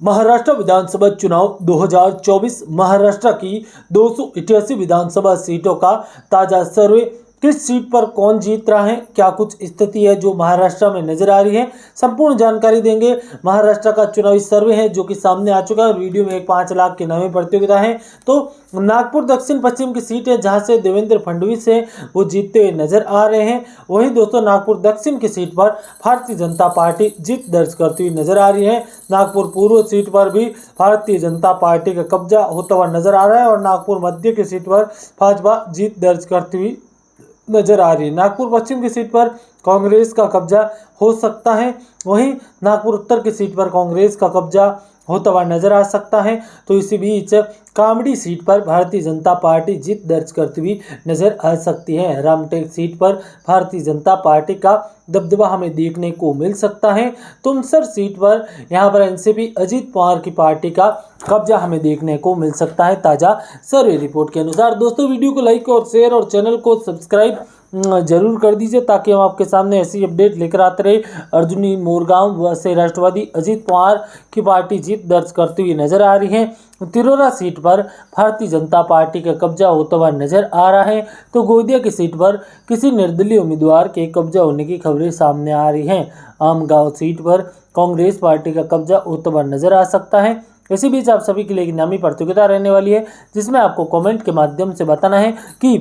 महाराष्ट्र विधानसभा चुनाव 2024 महाराष्ट्र की 288 विधानसभा सीटों का ताजा सर्वे। किस सीट पर कौन जीत रहा है, क्या कुछ स्थिति है जो महाराष्ट्र में नजर आ रही है, संपूर्ण जानकारी देंगे। महाराष्ट्र का चुनावी सर्वे है जो कि सामने आ चुका है। वीडियो में एक 5 लाख की नवी प्रतियोगिता है। तो नागपुर दक्षिण पश्चिम की सीट है जहां से देवेंद्र फडणवीस है वो जीतते हुए नजर आ रहे हैं। वहीं दोस्तों नागपुर दक्षिण की सीट पर भारतीय जनता पार्टी जीत दर्ज करती हुई नजर आ रही है। नागपुर पूर्व सीट पर भी भारतीय जनता पार्टी का कब्जा होता हुआ नजर आ रहा है और नागपुर मध्य की सीट पर भाजपा जीत दर्ज करती हुई नजर आ रही है। नागपुर पश्चिम की सीट पर कांग्रेस का कब्जा हो सकता है। वहीं नागपुर उत्तर की सीट पर कांग्रेस का कब्जा होता हुआ नजर आ सकता है। तो इसी बीच कामड़ी सीट पर भारतीय जनता पार्टी जीत दर्ज करती हुई नजर आ सकती है। रामटेक सीट पर भारतीय जनता पार्टी का दबदबा हमें देखने को मिल सकता है। तुमसर सीट पर यहां पर एनसीपी अजीत पवार की पार्टी का कब्जा हमें देखने को मिल सकता है ताजा सर्वे रिपोर्ट के अनुसार। दोस्तों वीडियो को लाइक और शेयर और चैनल को सब्सक्राइब जरूर कर दीजिए ताकि हम आपके सामने ऐसी अपडेट लेकर आते रहे। अर्जुनी मोरगांव से राष्ट्रवादी अजीत पवार की पार्टी जीत दर्ज करती हुई नजर आ रही है। तिरोरा सीट पर भारतीय जनता पार्टी का कब्जा होता हुआ नजर आ रहा है। तो गोंदिया की सीट पर किसी निर्दलीय उम्मीदवार के कब्जा होने की खबरें सामने आ रही हैं। आमगांव सीट पर कांग्रेस पार्टी का कब्जा होता हुआ नजर आ सकता है। इसी बीच आप सभी के लिए एक इनामी प्रतियोगिता रहने वाली है जिसमें आपको कमेंट के माध्यम से बताना है कि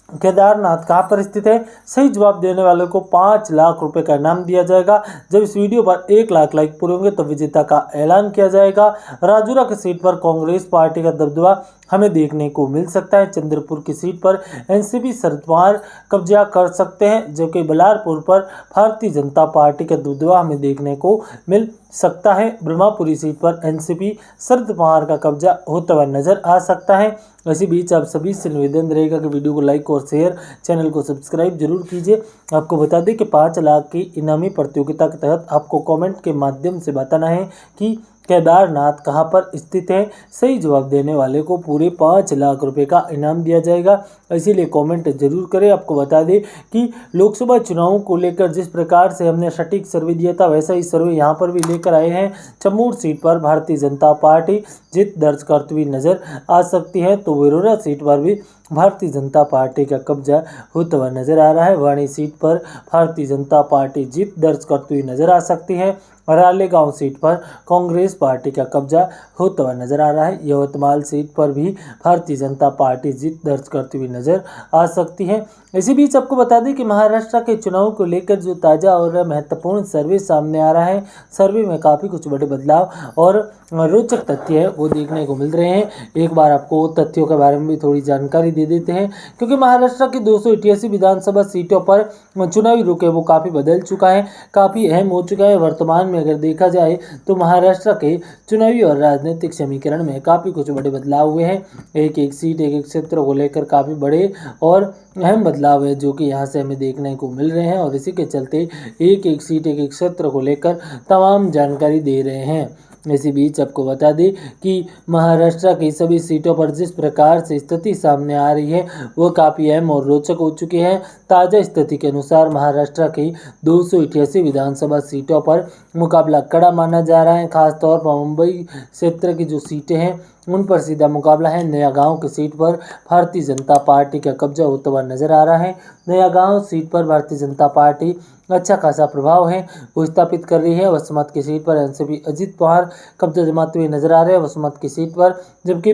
केदारनाथ कहाँ पर स्थित है। सही जवाब देने वाले को 5 लाख रुपए का इनाम दिया जाएगा। जब इस वीडियो पर 1 लाख लाइक पूरे होंगे तो विजेता का ऐलान किया जाएगा। राजूरा की सीट पर कांग्रेस पार्टी का दबदबा हमें देखने को मिल सकता है। चंद्रपुर की सीट पर एनसीपी शरद पवार कब्जा कर सकते हैं जबकि बलारपुर पर भारतीय जनता पार्टी का दबदबा हमें देखने को मिल सकता है। ब्रह्मापुरी सीट पर एनसीपी शरद पवार का कब्जा होता हुआ नजर आ सकता है। इसी बीच आप सभी से निवेदन रहेगा कि वीडियो को लाइक और शेयर, चैनल को सब्सक्राइब जरूर कीजिए। आपको बता दें कि 5 लाख की इनामी प्रतियोगिता के तहत आपको कमेंट के माध्यम से बताना है कि केदारनाथ कहाँ पर स्थित है। सही जवाब देने वाले को पूरे 5 लाख रुपए का इनाम दिया जाएगा। इसीलिए कमेंट जरूर करें। आपको बता दें कि लोकसभा चुनावों को लेकर जिस प्रकार से हमने सटीक सर्वे दिया था वैसा ही सर्वे यहाँ पर भी लेकर आए हैं। चमूर सीट पर भारतीय जनता पार्टी जीत दर्ज करती हुई नजर आ सकती है। तो विरोरा सीट पर भी भारतीय जनता पार्टी का कब्जा होता हुआ नजर आ रहा है। वाणी सीट पर भारतीय जनता पार्टी जीत दर्ज करती हुई नजर आ सकती है। रालेगांव सीट पर कांग्रेस पार्टी का कब्जा होता हुआ नजर आ रहा है। यवतमाल सीट पर भी भारतीय जनता पार्टी जीत दर्ज करती हुई नजर आ सकती है। इसी बीच आपको बता दें कि महाराष्ट्र के चुनाव को लेकर जो ताज़ा और महत्वपूर्ण सर्वे सामने आ रहा है, सर्वे में काफ़ी कुछ बड़े बदलाव और रोचक तथ्य है वो देखने को मिल रहे हैं। एक बार आपको तथ्यों के बारे में भी थोड़ी जानकारी दे देते हैं क्योंकि महाराष्ट्र की 288 विधानसभा सीटों पर चुनावी रुख है वो काफ़ी बदल चुका है, काफ़ी अहम हो चुका है। वर्तमान में अगर देखा जाए तो महाराष्ट्र के चुनावी और राजनीतिक समीकरण में काफ़ी कुछ बड़े बदलाव हुए हैं। एक एक सीट, एक एक क्षेत्र को लेकर काफ़ी बड़े और अहम बदलाव है जो कि यहाँ से हमें देखने को मिल रहे हैं और इसी के चलते एक एक सीट, एक एक क्षेत्र को लेकर तमाम जानकारी दे रहे हैं। इसी बीच आपको बता दें कि महाराष्ट्र की सभी सीटों पर जिस प्रकार से स्थिति सामने आ रही है वो काफ़ी अहम और रोचक हो चुकी है। ताज़ा स्थिति के अनुसार महाराष्ट्र की 288 विधानसभा सीटों पर मुकाबला कड़ा माना जा रहा है। खासतौर पर मुंबई क्षेत्र की जो सीटें हैं उन पर सीधा मुकाबला है। नया गांव की सीट पर भारतीय जनता पार्टी का कब्जा होता हुआ नजर आ रहा है। नया गांव सीट पर भारतीय जनता पार्टी अच्छा खासा प्रभाव है वो स्थापित कर रही है। वसमत की सीट पर एनसीपी अजीत पवार कब्जा जमाते हुए नजर आ रहे हैं वसमत की सीट पर, जबकि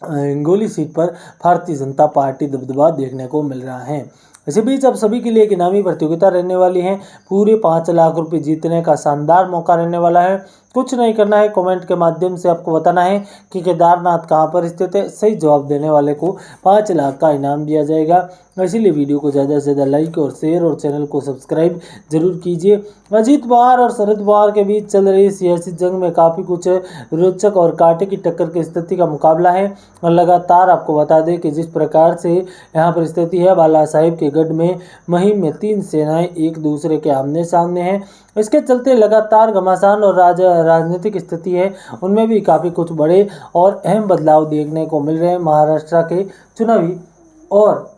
हिंगोली सीट पर भारतीय जनता पार्टी दबदबा देखने को मिल रहा है। इसी बीच अब सभी के लिए एक इनामी प्रतियोगिता रहने वाली है। पूरे 5 लाख रुपए जीतने का शानदार मौका रहने वाला है। कुछ नहीं करना है, कमेंट के माध्यम से आपको बताना है कि केदारनाथ कहाँ पर स्थित है। सही जवाब देने वाले को 5 लाख का इनाम दिया जाएगा। इसीलिए वीडियो को ज़्यादा से ज़्यादा लाइक और शेयर और चैनल को सब्सक्राइब जरूर कीजिए। अजीत पवार और शरद पवार के बीच चल रही सियासी जंग में काफ़ी कुछ रोचक और कांटे की टक्कर की स्थिति का मुकाबला है। और लगातार आपको बता दें कि जिस प्रकार से यहाँ पर स्थिति है, बाला साहिब के गढ़ में मुहिम में 3 सेनाएं एक दूसरे के आमने सामने हैं। इसके चलते लगातार घमासान और राजनीतिक स्थिति है उनमें भी काफ़ी कुछ बड़े और अहम बदलाव देखने को मिल रहे हैं महाराष्ट्र के चुनावी और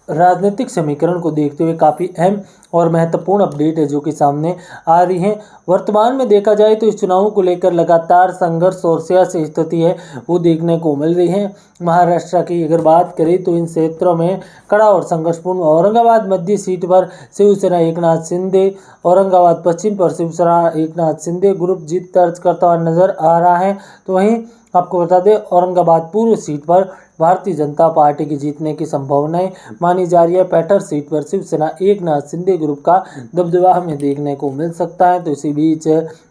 राजनीतिक समीकरण को देखते हुए काफ़ी अहम और महत्वपूर्ण अपडेट है जो कि सामने आ रही है। वर्तमान में देखा जाए तो इस चुनाव को लेकर लगातार संघर्ष और सियासी स्थिति है वो देखने को मिल रही है। महाराष्ट्र की अगर बात करें तो इन क्षेत्रों में कड़ा और संघर्षपूर्ण औरंगाबाद मध्य सीट पर शिवसेना एकनाथ शिंदे, औरंगाबाद पश्चिम पर शिवसेना एकनाथ शिंदे ग्रुप जीत दर्ज करता हुआ नजर आ रहा है। तो वहीं आपको बता दें औरंगाबाद पूर्व सीट पर भारतीय जनता पार्टी की जीतने की संभावनाएं मानी जा रही है। पैटर सीट पर शिवसेना एकनाथ शिंदे ग्रुप का दबदबा हमें देखने को मिल सकता है। तो इसी बीच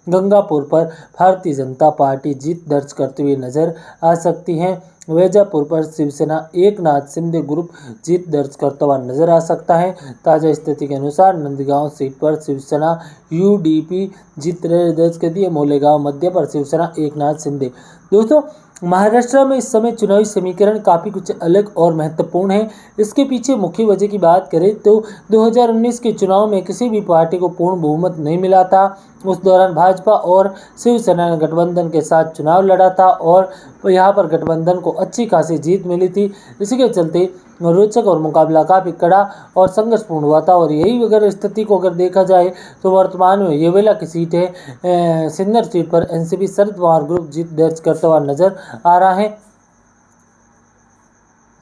गंगापुर पर भारतीय जनता पार्टी जीत दर्ज करते हुए नजर आ सकती है। वैजापुर पर शिवसेना एकनाथ शिंदे ग्रुप जीत दर्ज करता हुआ नजर आ सकता है। ताजा स्थिति के अनुसार नंदगांव सीट पर शिवसेना यूडीपी जीत दर्ज कर दी है। मोलेगांव मध्य पर शिवसेना एकनाथ शिंदे। दोस्तों महाराष्ट्र में इस समय चुनावी समीकरण काफ़ी कुछ अलग और महत्वपूर्ण है। इसके पीछे मुख्य वजह की बात करें तो 2019 के चुनाव में किसी भी पार्टी को पूर्ण बहुमत नहीं मिला था। उस दौरान भाजपा और शिवसेना ने गठबंधन के साथ चुनाव लड़ा था और यहाँ पर गठबंधन को अच्छी खासी जीत मिली थी। इसी के चलते रोचक और मुकाबला काफ़ी कड़ा और संघर्षपूर्ण हुआ था। और यही अगर स्थिति को अगर देखा जाए तो वर्तमान में येवेला की सीट है सिन्नर सीट पर एनसीपी शरद पवार ग्रुप जीत दर्ज करता हुआ नजर आ रहा है।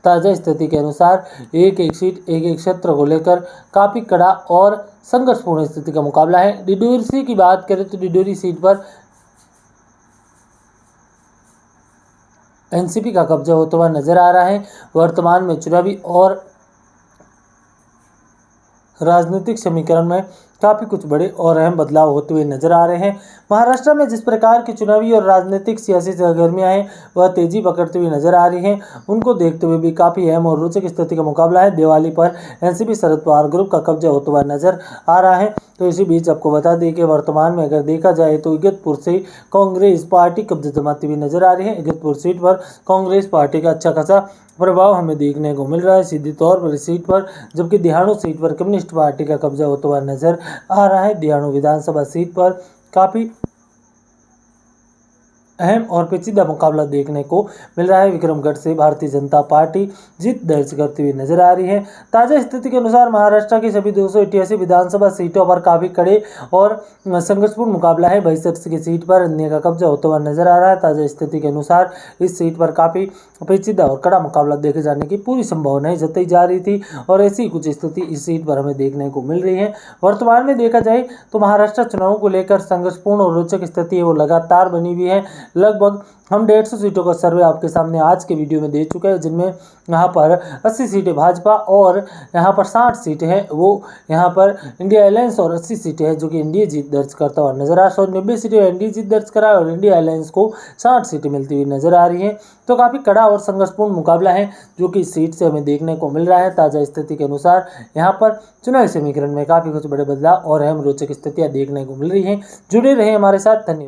ताजा स्थिति के अनुसार एक एक क्षेत्र को लेकर काफ़ी कड़ा और संघर्षपूर्ण स्थिति का मुकाबला है। डिडोरी की बात करें तो डिडोरी सीट पर एनसीपी का कब्जा होता हुआ नजर आ रहा है। वर्तमान में चुनावी और राजनीतिक समीकरण में काफ़ी कुछ बड़े और अहम बदलाव होते हुए नजर आ रहे हैं। महाराष्ट्र में जिस प्रकार की चुनावी और राजनीतिक सियासी सरगर्मियां हैं वह तेजी पकड़ती हुई नजर आ रही हैं। उनको देखते हुए भी काफ़ी अहम और रोचक स्थिति का मुकाबला है। दिवाली पर एनसीपी शरद पवार ग्रुप का कब्जा होता हुआ नजर आ रहा है। तो इसी बीच आपको बता दें कि वर्तमान में अगर देखा जाए तो इगतपुर से कांग्रेस पार्टी कब्जा जमाती हुई नजर आ रही है। इगतपुर सीट पर कांग्रेस पार्टी का अच्छा खासा प्रभाव हमें देखने को मिल रहा है सीधे तौर पर इस सीट पर। जबकि दिहाड़ू सीट पर कम्युनिस्ट पार्टी का कब्जा होता हुआ नजर आ रहा है। दिहाड़ू विधानसभा सीट पर काफ़ी अहम और पेचीदा मुकाबला देखने को मिल रहा है। विक्रमगढ़ से भारतीय जनता पार्टी जीत दर्ज करती हुई नजर आ रही है। ताजा स्थिति के अनुसार महाराष्ट्र की सभी 288 विधानसभा सीटों पर काफ़ी कड़े और संघर्षपूर्ण मुकाबला है। बहिष्ठ की सीट पर अन्य का कब्जा होता हुआ नजर आ रहा है। ताजा स्थिति के अनुसार इस सीट पर काफ़ी पेचीदा और कड़ा मुकाबला देखे जाने की पूरी संभावनाएं जताई जा रही थी और ऐसी कुछ स्थिति इस सीट पर हमें देखने को मिल रही है। वर्तमान में देखा जाए तो महाराष्ट्र चुनाव को लेकर संघर्षपूर्ण और रोचक स्थिति है वो लगातार बनी हुई है। लगभग हम 150 सीटों का सर्वे आपके सामने आज के वीडियो में दे चुके हैं, जिनमें यहाँ पर 80 सीटें भाजपा और यहाँ पर 60 सीटें हैं वो यहाँ पर इंडिया अलायंस और 80 सीटें हैं जो कि एनडीए जीत दर्ज करता हुआ नजर आ रहा है। 190 सीटें एनडीए जीत दर्ज करा और इंडिया अलायंस को 60 सीटें मिलती हुई नजर आ रही हैं। तो काफ़ी कड़ा और संघर्षपूर्ण मुकाबला है जो कि इस सीट से हमें देखने को मिल रहा है। ताज़ा स्थिति के अनुसार यहाँ पर चुनावी समीकरण में काफ़ी कुछ बड़े बदलाव और अहम रोचक स्थितियाँ देखने को मिल रही हैं। जुड़े रहे हमारे साथ। धन्यवाद।